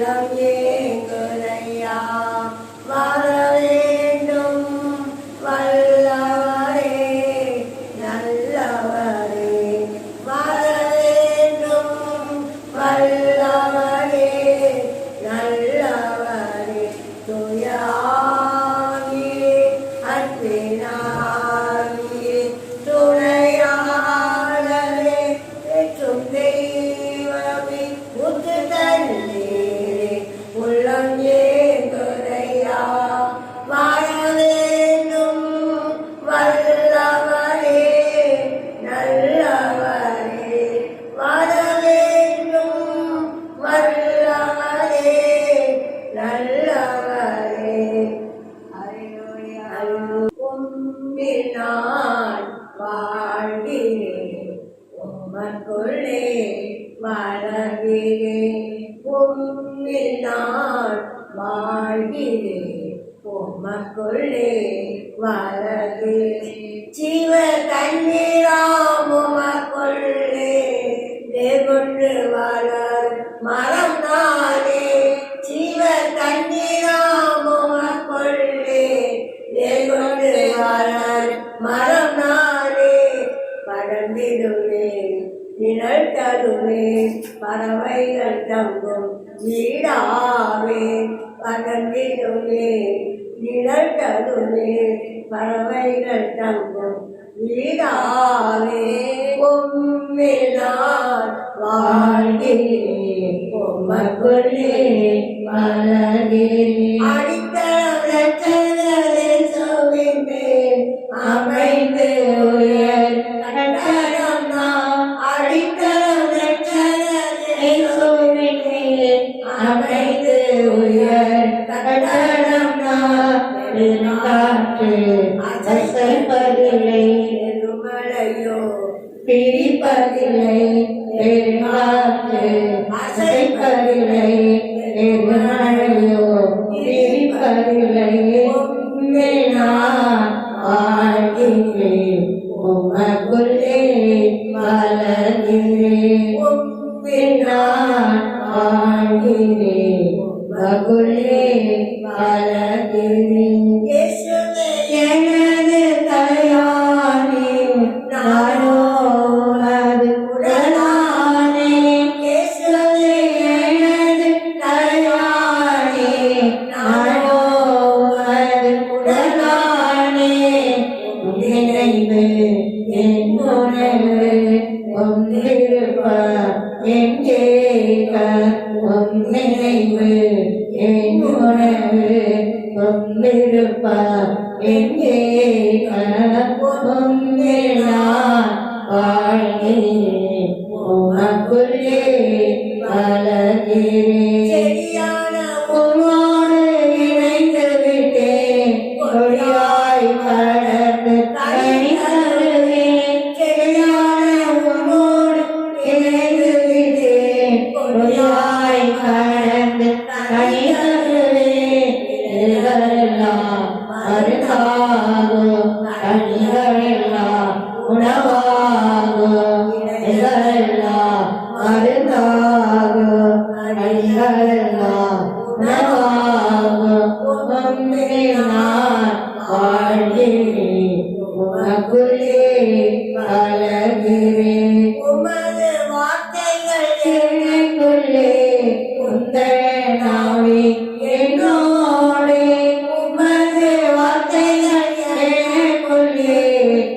உள்ளம் ஏங்குதையா வர வேண்டும் வல்லவரே நல்லவரே வர வேண்டும் வல்லவரே நல்லவரே துயாவியே அன்பினாவியே துணையாளரே பெற்றும் தெய்வமே முத்து தண்ணீரே உள்ளம் ஏங்குதையா வாழ வேண்டும் வல்லவரே நல்லவரே வாழ வேண்டும் வல்லவரே நல்லவரே உம்மில் நான் வாழ்கிறேன் உமக்குள்ளே வளர்கிறேன் உம்மில் நான் வாழ்கிறேன் உமக்குள்ளே வளர்கிறேன் ஜீவ தண்ணீராம் உமக்குள்ளே வெகுண்டு வளர் மரம் நானே ஜீவ தண்ணீராம் உமக்குள்ளே வெகுண்டு வளர் மரம் நானே படர்ந்திடுவேன் நிழல் தருவேன் பறவைகள் தங்கும் வீடாவேன் படர்ந்திடுவேன் நிழல் தருவேன் பறவைகள் தங்கும் வீடாவே உம்மில் நான் வாழ்கிறேன் உமக்குள்ளே வளர்கிறேன் அடித்தளம் இரட்சகரே சுவிந்தேன் அமைந்து உயர் கட்டடம் நான் அடித்தளம் இரட்சகரே சுவிந்தேன் அமைந்து உயர் கட்டடம் நான் காற்று அசைப்பதில்லை பெருமழையோ பிரிப்பதில்லை காற்று அசைப்பதில்லை பெருமழையோ பிரிப்பதில்லை உம்மில் நான் வாழ்கிறேன் உமக்குள்ளே வளர்கிறேன் உம்மில் நான் வாழ்கிறேன் உமக்குள்ளே வளர்கிறேன் எனது தலையானே நானோ அது உடலானே இயேசுவே எனது தலையானே நானோ அது உடலானே நினைவு என் உணர்வு ஒன்றிருப்ப என் கேட்க உன் நினைவு என் உணர்வு ஒன்றிருப்ப எங்கே உம்மில் நான் வாழ்கிறேன் உமக்குள்ளே வளர்கிறேன் செடியான உம்மோடு இணைந்து விட்டேன் கொடியாய் படர்ந்து கனி தருவேன் செடியான உம்மோடு இணைந்து விட்டேன் கொடியாய் படர்ந்து கனி தருவேன் இதெல்லாம் மருந்தாகும் கனிகளெல்லாம் உணவாகும் இதெல்லாம் மருந்தாகும் கனிகளெல்லாம் உணவாகும் உம்மில் நான் வாழ்கிறேன் உமக்குள்ளே வளர்கிறேன் உமது வார்த்தைகள் எனக்குள்ளே உந்தன் நாவே என்னோடே உமது வார்த்தைகள் எனக்குள்ளே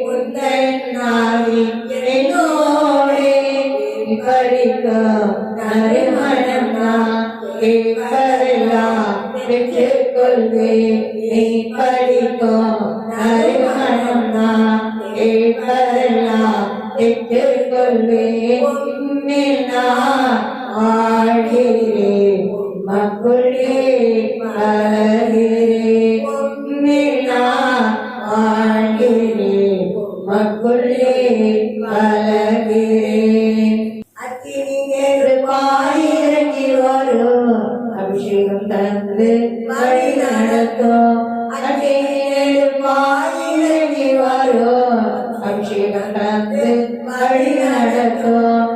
உந்தன் நாவே என்னோடே படிக்கும் நறுமணம் நான் கேட்பதெல்லாம் பெற்றுக்கொள்வேன் நீ படிக்கும் நறுமணம் நான் கேட்பதெல்லாம் பெற்றுக்கொள்வேன் உம்மில் நான் வாழ்கிறேன் உமக்குள்ளே வளர்கிறேன் உம்மில் நான் வாழ்கிறேன் உமக்குள்ளே வளர்கிறேன் அக்கினியேறு பாயிரங்கி வரும் அபிஷேகம் தந்து வழி நடத்தும் அக்கினியேறு பாயிரங்கி வரும் அபிஷேகம் தந்து வழி நடத்தும்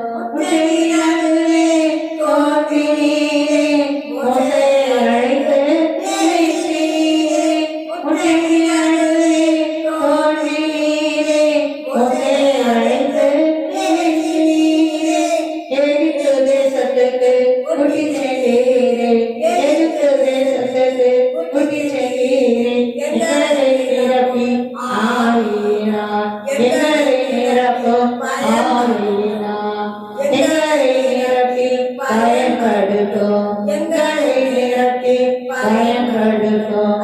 நடக்கும்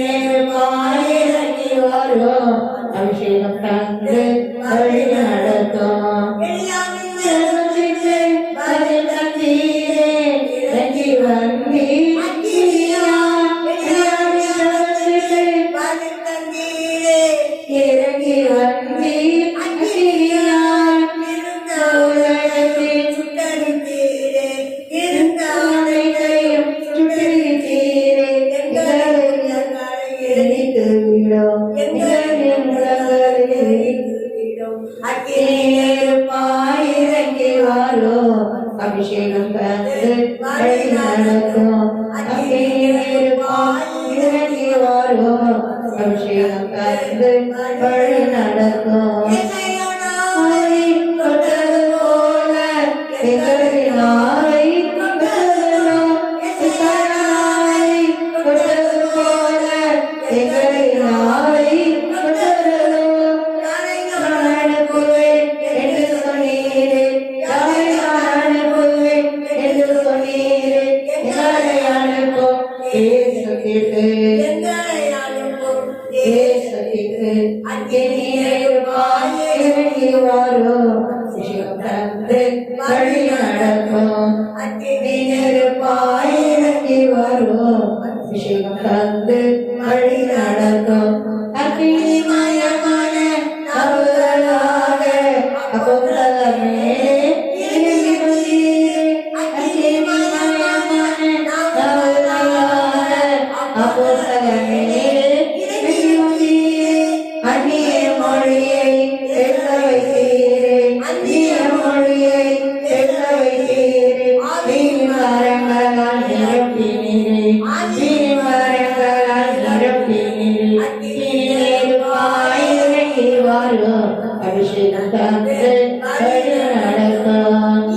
நெருப்பாயிறங்கி வரும் அபிஷேகம் தந்து வழி நடத்தும் பதில் தந்தீரே இறங்கி வந்தி இறங்கி வந்தி பாயிரங்கி வாரோ அபிஷேகம் தந்து வழி நடக்கும் பாயிரங்கி வாரோ அபிஷேகம் தந்து வழி நடக்கும் தொட்டது போல எங்களினாரை தொட்டது போல எங்களினாரை வழி நடக்கும் பாயிரங்கி வரும் அபிஷேகம் தந்து வழி நடக்கும் அக்னிமயமான அவர்களாக அப்போஸ்தலமே அந்நிய மொழியை பேச வைத்தீரே அந்நிய மொழியை பேச வைத்தீரே மரங்களால் நிரப்பினீரே மரங்களால் நிரப்பினீரே பாயிரங்கி வரும் அபிஷேகம் தந்து வழி நடக்கும்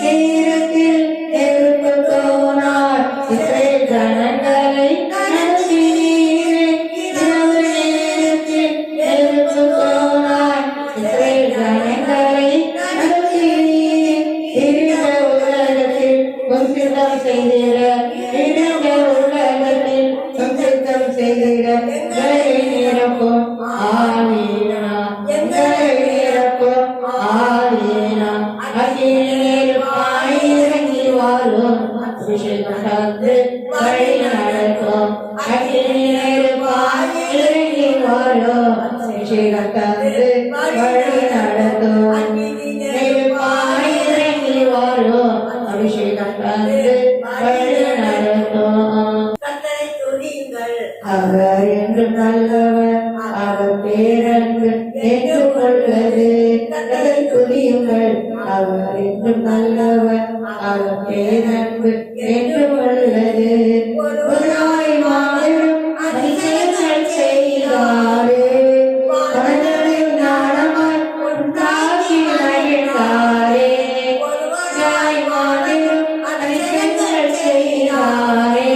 நேரத்தில் நெருப்பு தோன்றார் இஸ்ரவேல் ஜனங்களை நடத்தினீரே இரவு நேரத்தில் நெருப்பு தோன்றார் இஸ்ரவேல் ஜனங்களை நடத்தினீரே இருந்த உலகத்தில் சுத்தம் செய்திட இருந்த உலகத்தில் சுத்தம் செய்திட எங்களை நிரப்பும் ஆவீனா எங்களை நிரப்பும் ஆவீனா அகிலேல் பாயிரங்கி வாரும் அபிஷேகம் தந்து வழி நடக்கும் அகிலேல் பாயிரங்கி வாரும் அபிஷேகம் தந்து வழி நடக்கும் பாயிரங்கி வாரும் அபிஷேகம் தந்து வழி நடக்கும் அவர் என்று நல்லவர் அவர் பேரன்பு என்று கொள்வது கதை துதியுங்கள் அவர் என்று நல்லவர் அவர் பேரன்பு என்று கொள்வது ஒரு நாய் மாறும் அதிசயங்கள் செய்தாரே மனதில் ஞானமாய் உண்டாக்கி மகிழ்ந்தாரே நாய் மாறும் அதிசயங்கள் செய்தாரே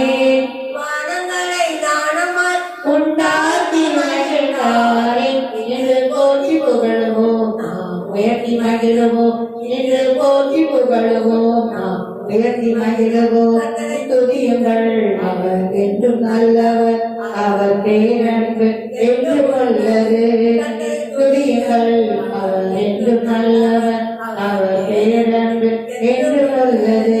உண்டாக்கி மகிழ்ந்தாரே என்று போற்றி புகழுவோம் நாம் உயர்த்தி மகிழ்வோம் என்று போற்றி புகழுவோம் நாம் உயர்த்தி மகிழ்வோம் துதியுங்கள் அவர் என்றும் நல்லவர் அவர் பேரன்பு என்று கொள்வது துதியுங்கள் அவர் என்றும் நல்லவர் அவர் பேரன்பு என்று கொள்வது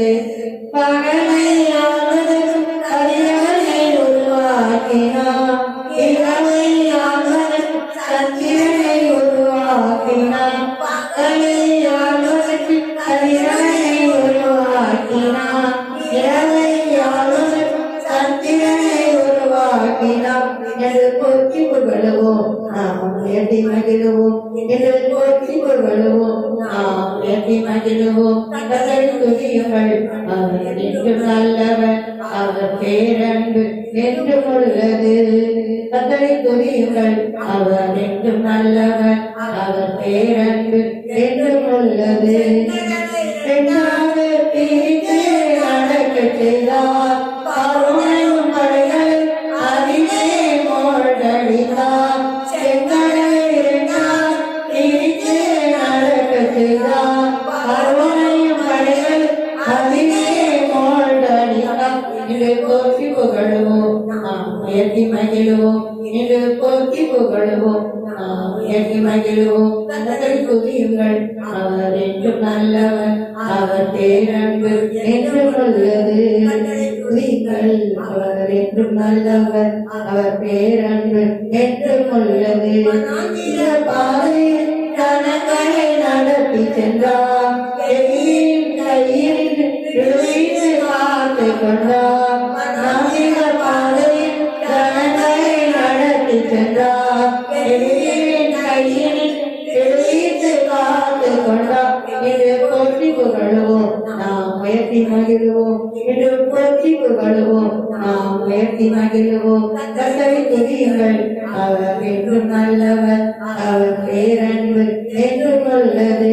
பகலை ஆவதற்கும் அறியவனை உருவாக்கினார் இரவை ஆவதற்கும் சந்திரனை உருவாக்கினார் பகலை ஆவதற்கும் அறியவனை உருவாக்கினார் இரவை ஆவதற்கும் சந்திரனை உருவாக்கினார் என்று போற்றி புகழுவோம் நாம் உயர்த்தி மகிழ்வோம் என்று போற்றி புகழுவோம் நாம் உயர்த்தி மகிழ்வோம் கதை துதியுங்கள் அவர் என்றும் நல்லவர் அவர் பேரன்பு என்று உள்ளது கதை துதியுங்கள் அவர் என்றும் நல்லவர் அவர் பேரன்பு என்று உள்ளது பெண்ணாக பிரித்து நடக்க செய்தார் பார்வையும் படைகள் அதிலே மூழ்கடித்தார் செங்கடலை இரண்டார் பிரித்து நடக்க செய்தார் பார்வையும் படைகள் அதிலே மூழ்கடித்தார் என்று போற்றி புகழுவோம் நாம் உயர்த்தி மகிழுவோம் என்று போற்றி புகழுவோம் நாம் உயர்த்தி மகிழுவோம் கர்த்தரை துதியுங்கள் அவர் என்றும் நல்லவர் அவர் பேரன்பு என்றும் உள்ளது துதியுங்கள் அவர் என்றும் நல்லவர் அவர் பேரன்பு என்றும் உள்ளது பாதையில் கணக்கரை நடத்தி சென்றார் கையில் விழுந்து காத்து கொண்டார் பாதையில் கணக்கரை நடத்தி சென்றார் கையில் விழுந்து காத்து கொண்டார் என்று போற்றி புகழுவோம் நாம் உயர்த்தி மகிழுவோம் என்று போற்றி புகழுவோம் நாம் உயர்த்தி மகிழுவோம் கர்த்தரை துதியுங்கள் அவர் என்றும் நல்லவர் அவர் பேரன்பு என்றும் உள்ளது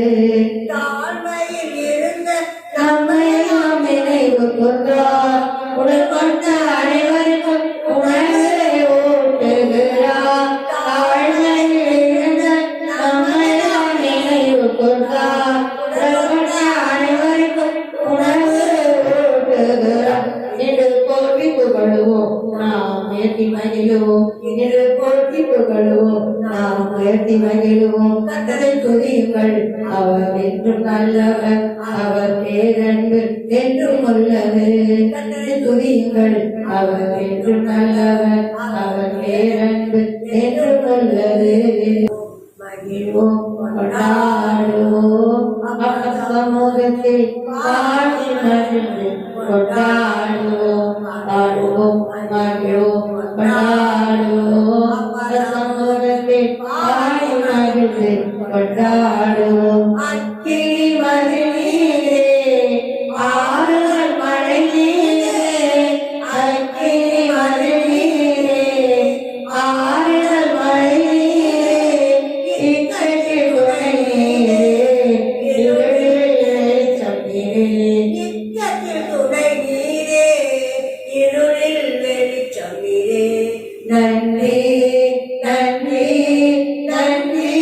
தாழ்மையில் இருந்த நம்மை நாம் நினைவு கொண்டார் உடற்பட்ட அனைவருக்கும் உணர்வை ஓட்டுகிறார் தாழ்மையில் இருந்த நம்மை நாம் நினைவு கொண்டார் உடற்பட்ட அனைவருக்கும் உணர்வை ஓட்டுகிறார் என்று போற்றி புகழுவோம் நாம் உயர்த்தி மகிழுவோம் என்று போற்றி புகழுவோம் நாம் உயர்த்தி மகிழுவோம் கர்த்தரை துதியுங்கள் அவர் என்றும் நல்லவர் அவர் பேரன்பு என்றும் உள்ளது கர்த்தரை துதியுங்கள் அவர் என்றும் நல்லவர் அவர் பேரன்பு என்றும் உள்ளது மகிழ்வோம் கொண்டாடுவோம் சமூகத்தில் பாடி மகிழ்ந்து கொண்டாடுவோம் பாடுவோம் மகிழ்வோம் கொண்டாடுவோம் சமூகத்தில் பாடி மகிழ்ந்து கொண்டாடுவோம் அக்கினி மகிழ்நீரே ஆறுதல் மழை நீரே அக்கினி மகிழ்நீரே ஆறுதல் மழை நீரே இக்கட்டில் துணை நீரே இருளில் சமீரே இக்கட்டில் துணை நீரே இருளில் வெளிச்சமீரே நன்றி நன்றி நன்றி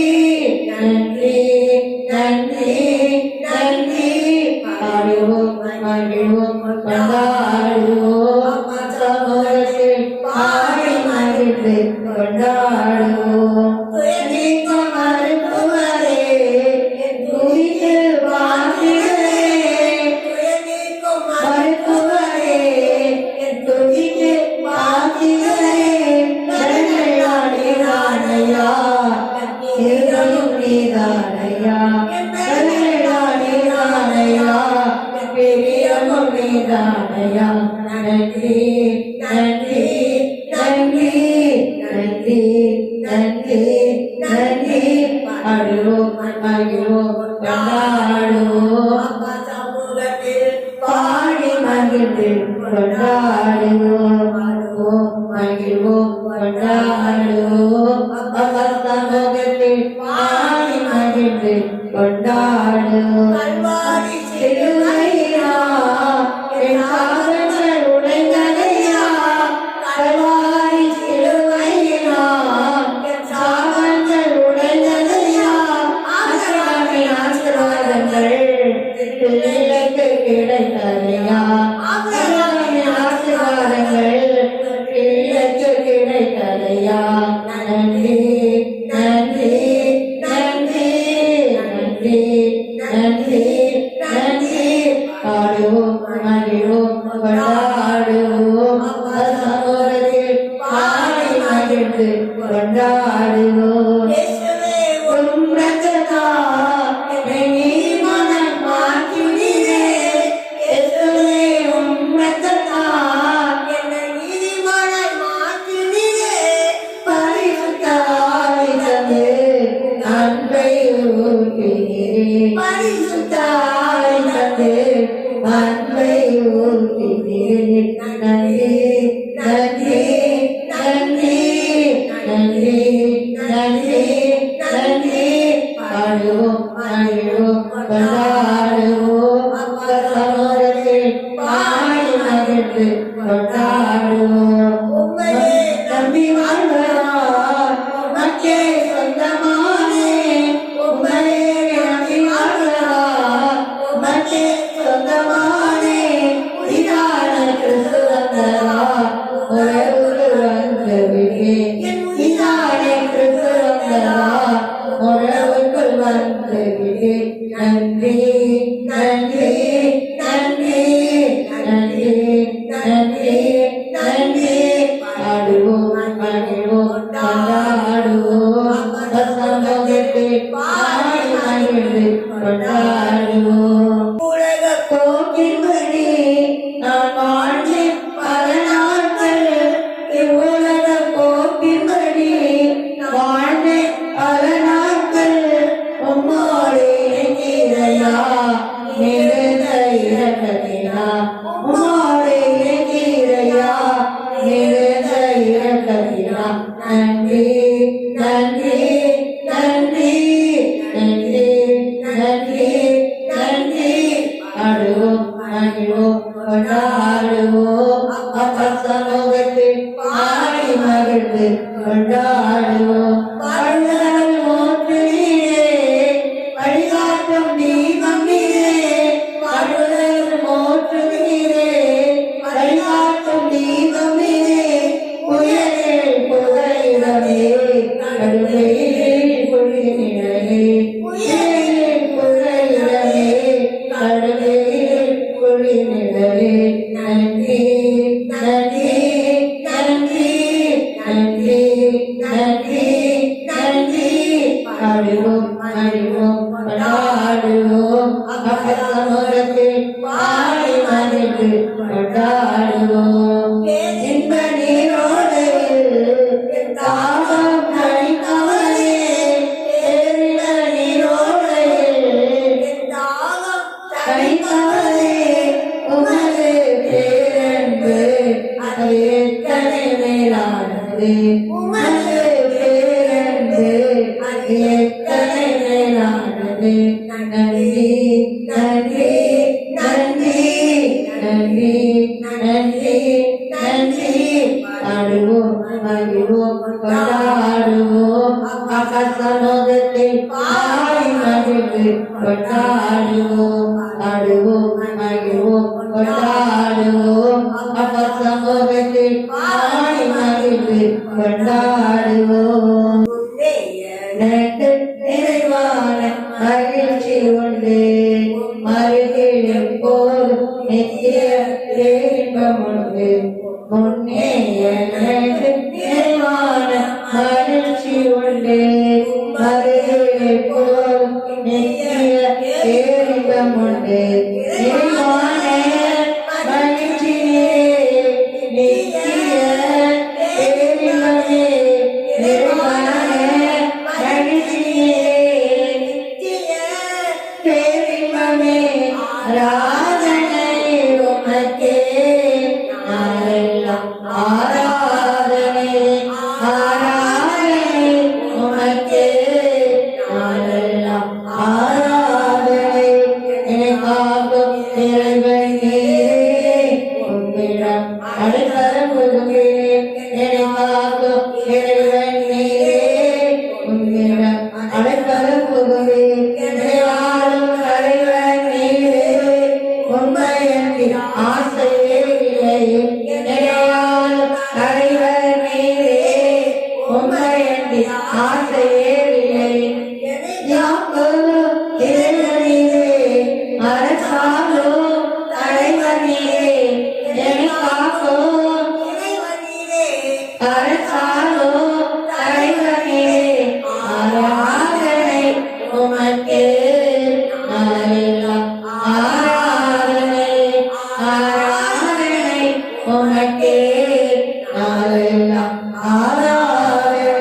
நன்றி நன்றி நன்றி பாடுவோம் மகிழ்வோம் கொண்டாடுவோம் சமூகத்தில் பாடி மகிழ்ந்து கொண்டாடுவோம் துயரிக்கும் மருத்துவரே துதியில் வாழ்கிறே துயரிக்கும் மருத்துவரே துதிக்கு வாழ்கிறே நீதானையா நீரும் நீதானையா நீதானையா பெரியமும் நீதானையா நன்றி நன்றி நன்றி நன்றி நன்றி நன்றி பாடுவோம் மகிழ்வோம் கொண்டாடுவோம் சமூகத்தில் பாடி மகிழ்ந்து கொண்டாடுவோம் பாடுவோம் மகிழ்வோம் கொண்டாடுவோம் சமூகத்தில் பாடி மகிழ்ந்து கொண்டாடுவோம் கல்வாரி சிலுவையா என் சாதங்கள் உடைந்ததையா கல்வாரி சிலுவையா என் சாதங்கள் உடைந்ததையா ஆசிராமின் ஆசீர்வாதங்கள் பிள்ளைக்கு கிடைத்ததையா ஆசிராமின் ஆசீர்வாதங்கள் பிள்ளைக்கு கிடைத்ததையா நன்றி நன்றி நன்றி நன்றி நன்றி நன்றி பாடுவோம் மகிழ்வோம் கொண்டாடுவோம் சமூகத்தில் பாடி மகிழ்ந்து கொண்டாடுவோம் உம் ரத்தத்தா என்னை நீதிமானாய் மாற்றினீரே இயேசுவே உம் ரத்தத்தா என்னை நீதிமானாய் மாற்றினீரே பரிசுத்த ஆவி தந்து அன்பை ஊற்றினீரே பரிசுத்த ஆவி தந்து அன்பை ஊற்றினீரே நன்றி நன்றி நன்றி நன்றி நன்றி நன்றி பாடுவோம் மகிழ்வோம் கொண்டாடுவோம் சமூகத்தில் பாடி மகிழ்ந்து கொண்டாடுவோம் நம்பி வாழ்வார் மக்கே சொந்தமானே உம்மையே நம்பி வாழ்வார் மக்கே சொந்தமானே புதிதான கிறிஸ்துவ மகிழ்ந்து கொண்டாடுவோம். வாழ்நாள் மூன்று நீரே வழிகாட்டும் தீபம் நீரே, வாழ்நாள் மூன்று நீரே வழிகாட்டும் தீபம் நீரே, புயலில் புகையிடமே கடுமையில் குளிரிலே, புயலில் புகையிடமே கடுமையில் குளிரிலே. நன்றி நன்றி நன்றி நன்றி நன்றி நன்றி. பாடுவோம் பாடுவோம் கொண்டாடுவோம், அப்பசமூகத்தில் பாடி மகிழ்ந்து கொண்டாடுவோம். இன்ப நீரோடையில் தாகம் தணிப்பவரே, பேரின்ப நீரோடையில் தாகம் தணிப்பவரே, உமது பேரன்பு அது எத்தனை மேலானது, உமது பேரன்பு அது எத்தனை மேலானது. நன்றி நன்றி நன்றி நன்றி நன்றி நன்றி. பாடுவோம் மகிழ்வோம் கொண்டாடுவோம், அப்பசமூகத்தில் பாடி மகிழ்ந்து கொண்டாடுவோம். பாடுவோம் மகிழ்வோம் கொண்டாடுவோம், அப்பசமூகத்தில் பாடி மகிழ்ந்து கொண்டாடுவோம். எனக்கு நிறைவான மகிழ்ச்சி உண்டு, மறுகிடும் போதும் நித்திய இன்பம் உண்டு. முன்னே எனக்கு நிறைவான மகிழ்ச்சி உண்டு, மறுகிடும் போதும் நித்திய இன்பம் உண்டு. நிறைவான மகிழ்ச்சியே நித்திய இன்பமே, நிறைவான மகிழ்ச்சியே நித்திய பேரின்பமே. ஆராதனை உமக்கே நாளெல்லாம், ஆராதனை ஆராதனை உமக்கே நாளெல்லாம், ஆராதனை. எனக்காகும் இறைவன் நீரே, உம்மிடம் அடைக்கலம் புகுகிறேன். எனக்காகும் இறைவன் நீரே, உம்மிடம் அடைக்கலம் புகுகிறேன். இறைவாழும் தலைவன் நீரே, உம்மையன்றி ஆசையே இல்லை. இறைவாழும் தலைவன் நீரே, உம்மையன்றி ஆசையே இல்லை. யாக்கோபு இறைவன் நீரே, அரசாளும் தலைவன் நீரே, எனக்காகும் இறைவன் நீரே, அரசாளும் தலைவன் நீரே. ஆராதனை உமக்கே நாளெல்லாம், ஆராதனை ஆராதனை உமக்கே நாளெல்லாம், ஆராதனை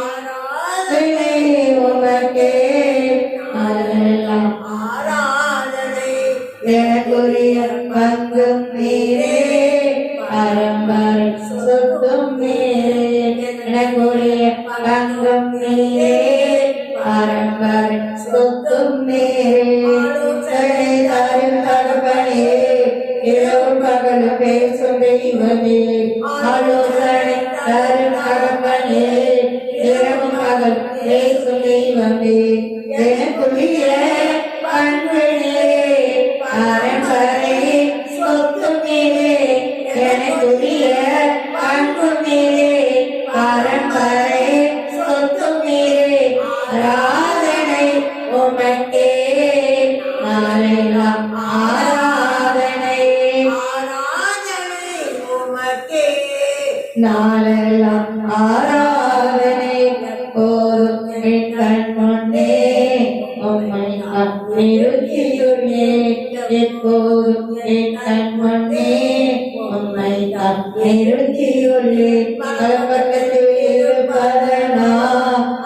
ஆராதனை உமக்கே நாளெல்லாம், ஆராதனை. எனக்குரிய பங்கும் நீரே, பரம்பரை சொத்தும் நீரே, எனக்குரிய பங்கும் நீரே, பரம்பரை சொத்தும் நீரே. தரும் தகப்பனே, இரவு பகல் பேசும் தெய்வமே, ஆலோசனை தரும் தகப்பனே, இரவு பகல் பேசும் தெய்வமே. எனக்குரிய பண்பு நீரே, பரம்பரை சொத்தும் நீரே, எனக்குரிய பண்பு நீரே, பரம்பரை சொத்தும் நீரே. ஆராதனை உமக்கே நாளெல்லாம், ஆராதனை ஆராதனை உமக்கே நாளெல்லாம், ஆராதனை. போதும் என் கண் முன்னே உம்மை நிறுத்தியுள்ளே, எப்போதும் என் கண் முன்னே உம்மை நிறுத்தியுள்ளே. பக்கத்தில் இருப்பதனா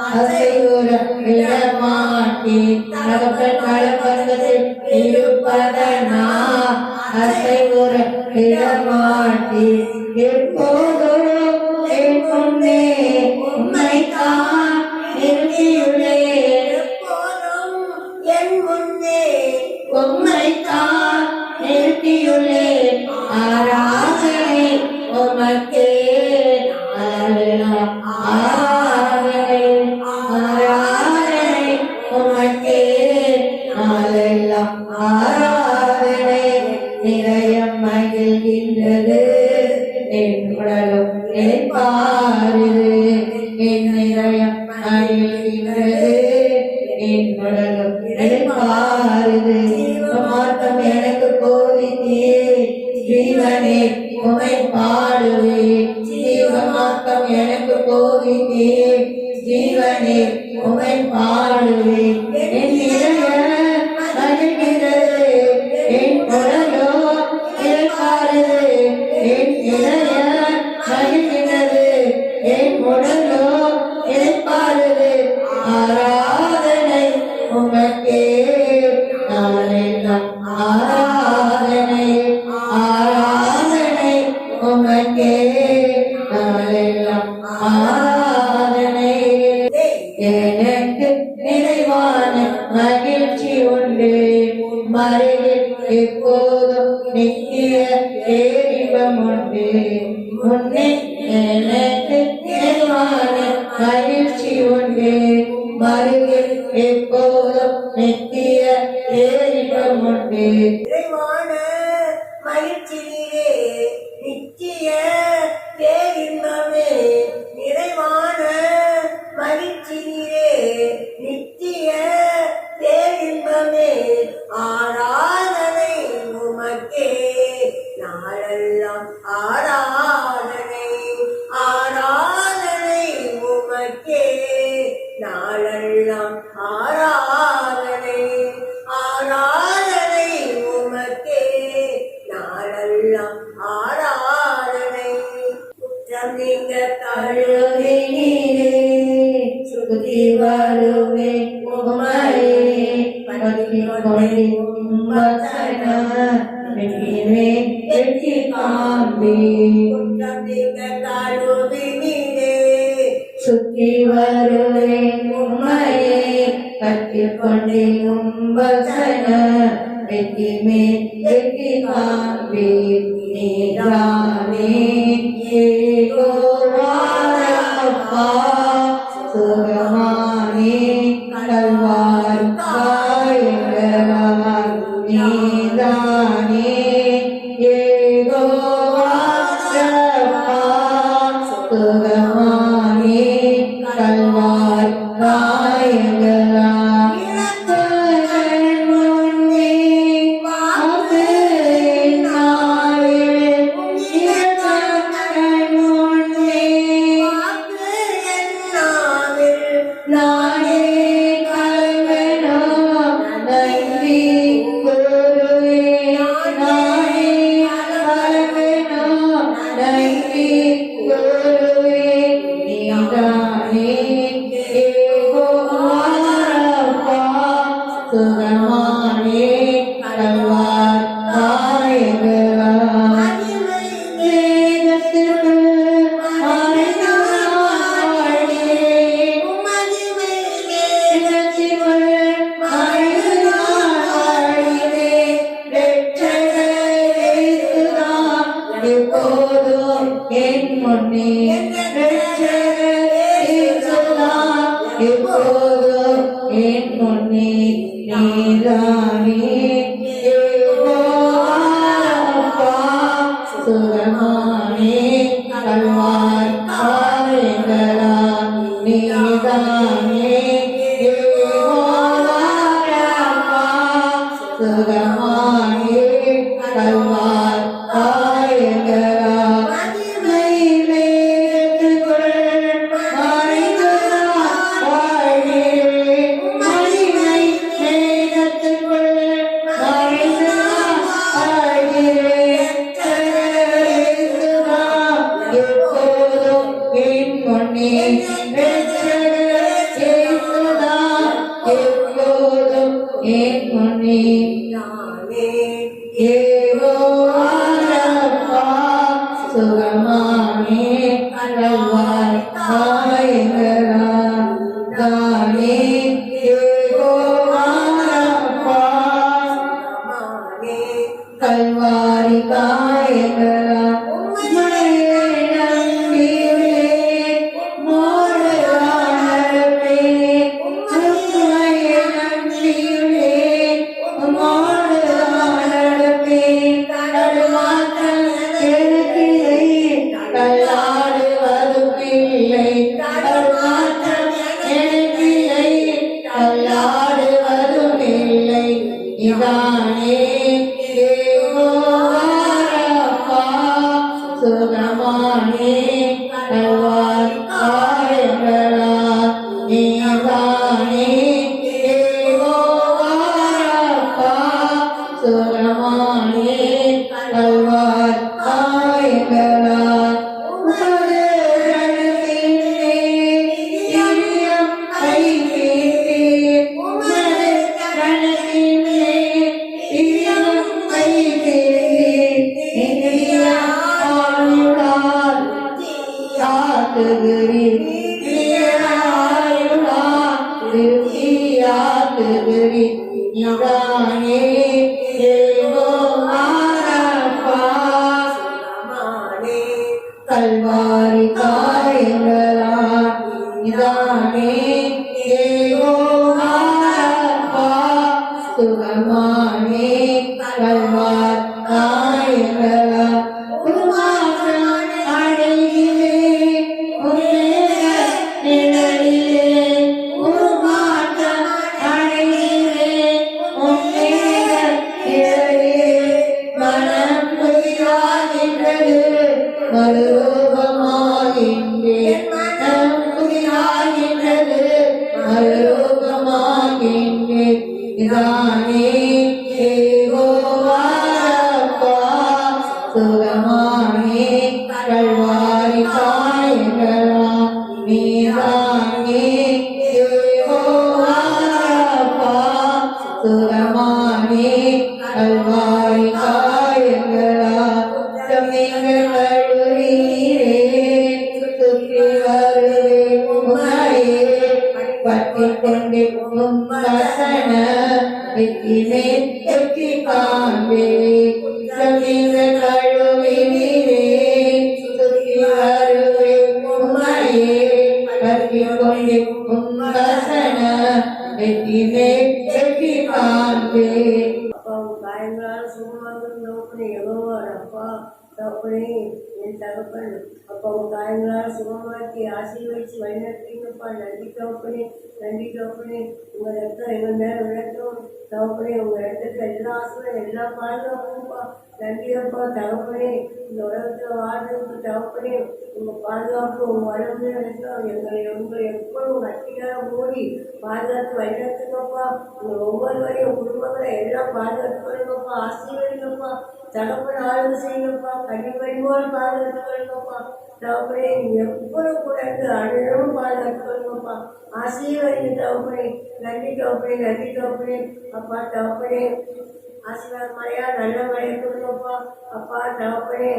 அசையுற விடமாட்டேன், தகப்பன் பக்கத்தில் இருப்பதனா அசைவுற விடமாட்டேன். எப்போதும் என் முன்னே உம்மைத்தான் நிறுத்தியுள்ளே, எப்போதும் என் முன்னே உம்மைத்தான் நிறுத்தியுள்ளே. ஆராதனை உமக்கே. என் உடலும் இழைப்பாருது என் இதயம் மகிழ்கிறது என் உடலும் இழைப்பாருது மார்க்கம் எனக்கு போதித்தே ஜீவனே உமை பாடுவேன் ஜீவமாக்கம் எனக்கு போதித்தே ஜீவனே உமை பாடுவேன் என் இதயம் மகிழ்கிறது என் உடலோ இழைப்பாருது என் இதயம் மகிழ்கிறது என் உடலோ இழைப்பாருது ஆராதனை உமக்கே நாளெல்லாம் ஆராதனை ஆராதனை உமக்கே நாளெல்லாம் ஆராதனை எனக்கு நிறைவான மகிழ்ச்சி உண்டு மறைவில் எப்போதும் நித்திய பேரின்பம் உண்டு முன்னே எனக்கு நிறைவான மகிழ்ச்சி உண்டு மறைவில் எப்போதும் நித்திய பேரின்பம் உண்டு நிறைவான மகிழ்ச்சியிலே நித்திய பேரின்பமே நிறைவான மகிழ்ச்சியிலே நித்திய பேரின்பமே ஆராதனை உமக்கே நாளெல்லாம் ஆராதனை ஆராதனை உமக்கே நாளெல்லாம் ஆராதனை ஆராதனை உமக்கே நாளெல்லாம் ஆராதனை குற்றம் நீங்க அழுவே நீரே சுத்தி வருவே உமையே பற்றி கொண்டே வசனமே எட்டி காம்பே குற்றம் நீங்க கழுவி நீரே சுத்தி வருவே உமையே பற்றி கொண்டே வசன வெற்றி மேல் எட்டி காம்பே நீரானே ஏகோவாரப்பா சுகமானே கல்வார் காயங்களார் நீதானே ஏகோவாரப்பா சுகமானே கல்வார் காயங்களார் சுகமானே கல்வார் காயங்களார் எப்போதும் என் முன்னே எப்போதும் என் முன்னே நீதானே ஏகோவாரப்பா சுகமானே கல்வார் காயங்களார் நீதானே ஏகோவாரப்பா சுகமானே கல்வார் காயங்களார் எப்போதும் என் முன்னே நானே ஏகோவாரப்பா சுகமானே கல்வார் காயங்களார் தானே ஏகோவாரப்பா மானே கல்வாரி காயங்களார் நானே சுகமானே கல்வாரி காயங்களா நீதானே யெகோவாரப்பா சுகமானே கல்வாரி காயங்களா உமது கரத்திலே இதயம் வைத்தீர் உமது கரத்திலே இதயம் வைத்தீர் இனிய ஆயுளால் காத்துகிறீர் இனிய ஆயுளால் திருப்தியாக்குகிறீர் நீதானே யெகோவாரப்பா சுகமானே கல்வாரி காயங்களா நீதானே யெகோவாரப்பா சுகமானே கல்வாரி காயங்களா உருமாற்றம் அடைகிறே உன்னேக நிழலிலே உருமாற்றம் அடைகிறே உன்னேக நிழலிலே மனம் புதிதாகின்றது மறுரூபமாகின்றேன் மனம் புதிதாகின்றது மறுரூபமாகின்றேன் இதானே யெகோவாரப்பா சுகமானே கல்வாரி காயங்களா நீதானே யெகோவாரப்பா சுகமானே கல்வாரி காயங்களா தம்மிகள் கழுவீரே சுற்றி வருவேன் உம்மையே பற்றிக் கொண்டே உம் வசன வெற்றிமேல் வெற்றி காண்பே தம்மிகள் கழுவீரே சுற்றி வருவேன் உம்மையே பற்றிக் கொண்டே உம் வசன வெற்றிமேல் வெற்றி காண்பே அப்பா உன் காயங்களால் சுகமாக நோக்கணி எவ்வளோப்பா தகப்பனே என் தகப்பன் அப்பா உன் காயங்களால் சுகமாக்கி ஆசீர்வதிச்சு வழிநடத்திங்கப்பா நன்றி தகப்பனே உங்கள் ரத்தம் எங்கள் மேலே விளட்டும் தகப்பனே உங்கள் இடத்துக்கு எல்லா ஆசீர்வாதம் எல்லா பாதுகாப்புப்பா நன்றியப்பா தகப்பனே இந்த உலகத்தில் வாழ்றதுக்கு தகப்பனே உங்கள் பாதுகாப்பு உங்கள் உடம்புல இருக்கோம் உங்களை எப்பொழுதும் கட்டியாக மூடி பாதுகாத்து வழிநடத்துங்கப்பா உங்கள் ஒவ்வொருவரையும் குடும்பங்களை எல்லாம் பாதுகாத்து கொள்ளுங்கப்பா ஆசீர்வதிங்கப்பா தகப்பன் ஆய்வு செய்யுங்கப்பா கண்டிப்படிவோடு பாதுகாத்து கொள்ளுங்கப்பா தகப்பனே நீங்கள் எப்பொழுது கூட இருந்து அனைவரும் பாதுகாத்து கொள்ளுங்கப்பா ஆசீர்வதிங்க தகப்பனே நன்றி தகப்பனே அப்பா தகப்பனே ஆசீர்வாத மழையா நல்ல மழையை கொடுங்கப்பா அப்பா தகப்பனே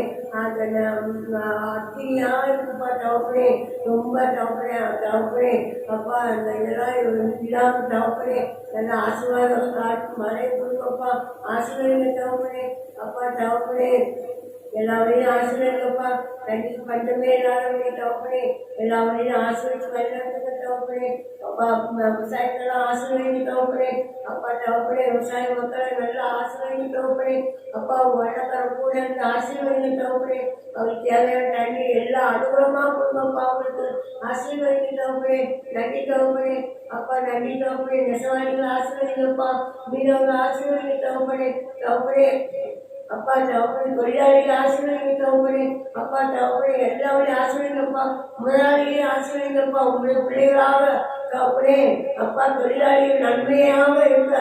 அத்திரியா இருக்குப்பா தகப்பனே ரொம்ப தகப்பனே அப்பா அந்த இதெல்லாம் இல்லாமல் தகப்பனே நல்ல ஆசீர்வாதம் காட்டு மழையை கொடுங்கப்பா ஆசீர்வாதிங்க தகப்பனே அப்பா தகப்பனே எல்லா வழியும் ஆசீர்வாதப்பா நன்றி பஞ்சமே இல்லாதவங்க தகப்பனே எல்லா வழியும் ஆசீர்வதிச்சு வழிநடத்துங்க தகப்பனே அப்பா விவசாயத்தெல்லாம் ஆசீர்வதிங்க தகப்பனே அப்பா தகப்பனே விவசாய மக்களை நல்லா ஆசீர்வதிங்க தகப்பனே அப்பா வெள்ளக்காரன் கூட இருந்து ஆசீர்வதிங்க தகப்பனே அவருக்கு தேவையான தண்ணி எல்லாம் அனுகூலமாக கொடுங்கப்பா அவங்களுக்கு ஆசீர்வதிங்க தகப்பனே நன்றி தகப்பனே அப்பா நன்றி தகப்பனே நெசவாளிகளை ஆசீர்வதிங்கப்பா மீனவங்களை ஆசீர்வதிங்க தகப்பனே அப்பா தகப்பனே தொழிலாளிகளை ஆசீர்வதிங்க தகப்பனே அப்பா தகப்பனே எல்லாரையும் ஆசீர்வதிங்கப்பா முதலாளிகளையும் ஆசீர்வதிங்கப்பா உங்களுடைய பிள்ளைகளாக தகப்பனே அப்பா தொழிலாளிகள் நன்மையாக இருக்க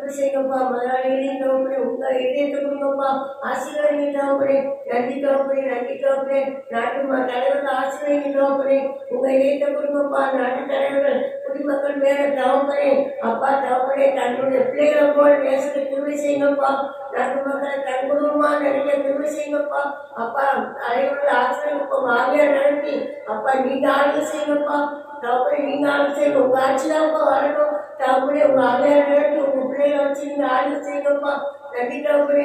செய்யுங்கப்பா முதலாளிகளையும் தகப்பனே உங்கள் இதயத்தை கொடுங்கப்பா ஆசீர்வதிங்க தகப்பனே நன்றி தகப்பனே நாட்டு தலைவர்கள் ஆசீர்வதிங்க தகப்பனே உங்கள் இதயத்தை கொடுங்கப்பா நாட்டு தலைவர்கள் குடிமக்கள் மேல தகப்பனே அப்பா தகப்பனே தன்னுடைய பிள்ளைகளை போல் பேசுகிற திருவை செய்யுங்கப்பா நாட்டு மக்களை தன் குடும்பமா நினைக்க திருவை செய்யுங்கப்பா அப்பா தலைவர்கள் ஆசிரியப்பா ஆவியார் நடத்தி அப்பா நீங்க ஆளுகை செய்யுங்கப்பா தகப்பனே நீங்க ஆளுகை செய்யுங்க உங்க ஆட்சிதான்ப்பா வரணும் தகப்பனே உங்க ஆவியார் நடத்தி உங்க பிள்ளைகளை வச்சு நீங்க ஆளுகை செய்யுங்கப்பா நன்றி தகப்பனே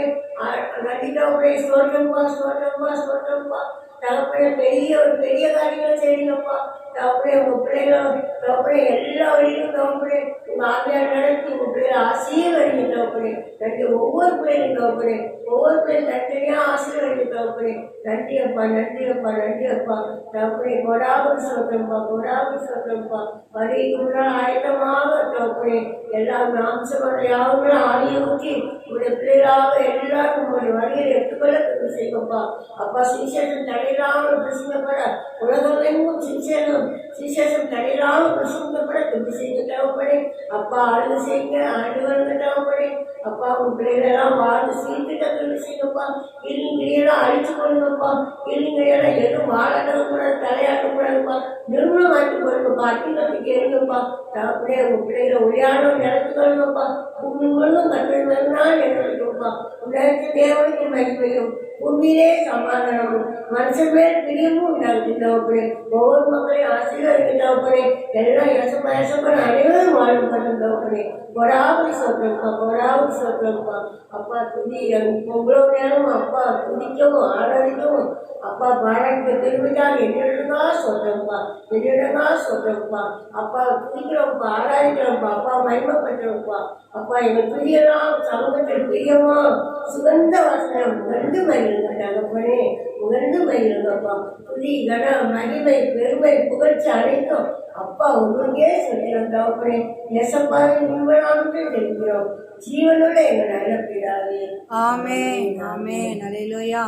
ஸ்தோத்திரம்ப்பா தகப்பனே பெரிய காரியங்களை செய்யுங்கப்பா தகப்பனே உங்க பிள்ளைகளும் தகப்பனே எல்லா வழியிலும் தகப்பனே உங்க ஆவியார் நடத்தி உங்க பிள்ளைகளை ஆசீர்வதிங்க தகப்பனே நன்றி ஒவ்வொரு பிள்ளைகளும் தகப்பனே ஒவ்வொரு பிள்ளையும் தனித்தனியா ஆசீர்வதிங்க தகப்பனே நன்றி அப்பா தகப்பனே கொடாபுரி சொல்றேன்ப்பா வரிக்கு முன்னால் ஆயத்தமாக தகப்பனே எல்லா அம்சமான யாவும் ஆடியை ஊற்றி உடைய பிள்ளைகளாக எல்லாரும் உங்களுடைய வழியில் எடுத்துக்கொள்ள கிருபை செய்யுங்கப்பா. அப்பா சுவிசேஷம் தடையில்லாமல் பிரசங்கப்பட உலகமெங்கும் சுவிசேஷம் தடையில்லாமல் பிரசங்கப்பட கிருபை செய்யுங்க தேவைப்படே. அப்பா அழுது செய்யுங்க, ஆண்டு வருங்க தேவைப்படே. அப்பா உன் பிள்ளைகளெல்லாம் வாழ்ந்து சீர்திட்ட கிருபை செய்யுங்கப்பா. கிளியெல்லாம் அழிச்சு கொள்ளுங்கப்பா. கிளிங்களையெல்லாம் எதுவும் வாழக்கூடாது, தலையாட்டக்கூடாதுப்பா. நிர்மூலமாக்கி கொள்ளுங்கப்பா. அட்டிங்கத்துக்கு எருங்கப்பா. அப்படியே உங்க பிள்ளைகளை ஒளியானவங்க இழத்துக்கொள்ளுங்கப்பா. பூமி முழுவதும் கண்கள் வருனால் எடுத்துக்கோப்பா. உலகத்தில் தேவனுக்கு மகிமையும் பூமியிலே சமாதானமும் மனுஷன் மேல் பிரியமும் உண்டாகுது. ஒவ்வொரு மக்களையும் ஆசீர்வதிக்கிறே. எல்லாம் யசமான அனைவரும் வாழ்வுப்பட்டே. கொடாபடி சொல்றப்பா, கொடாபடி சொல்றப்பா. அப்பா துதி இவ்வளவு நேரம் அப்பா துதிக்கவும் ஆராதிக்கவும் அப்பா பாராட்டு திரும்பிட்டால் என்னிடமா சொல்றப்பா, என்னிடமா சொல்றப்பா. அப்பா துதிக்கிறோம்ப்பா, ஆராதிக்கிறோம்ப்பா. அப்பா மகிமைப்பட்டிருப்பா. அப்பா எங்கள் துதியெல்லாம் சமூகத்தில் பிரியமா சுகந்த வாசனம் உகந்து மகிழுங்க தகப்பனே, உகந்து மகிழுங்கப்பா. துதி கன மகிமை பெருமை புகழ்ச்சி அனைத்தும் அப்பா உங்களுக்கே சொல்கிறோம் தகப்பனே. நெசப்பாவின் உண்மையானது தெரிகிறோம். ஜீவனோட எங்கள் நல்ல பிதாவே. ஆமென் ஆமென். அல்லேலூயா.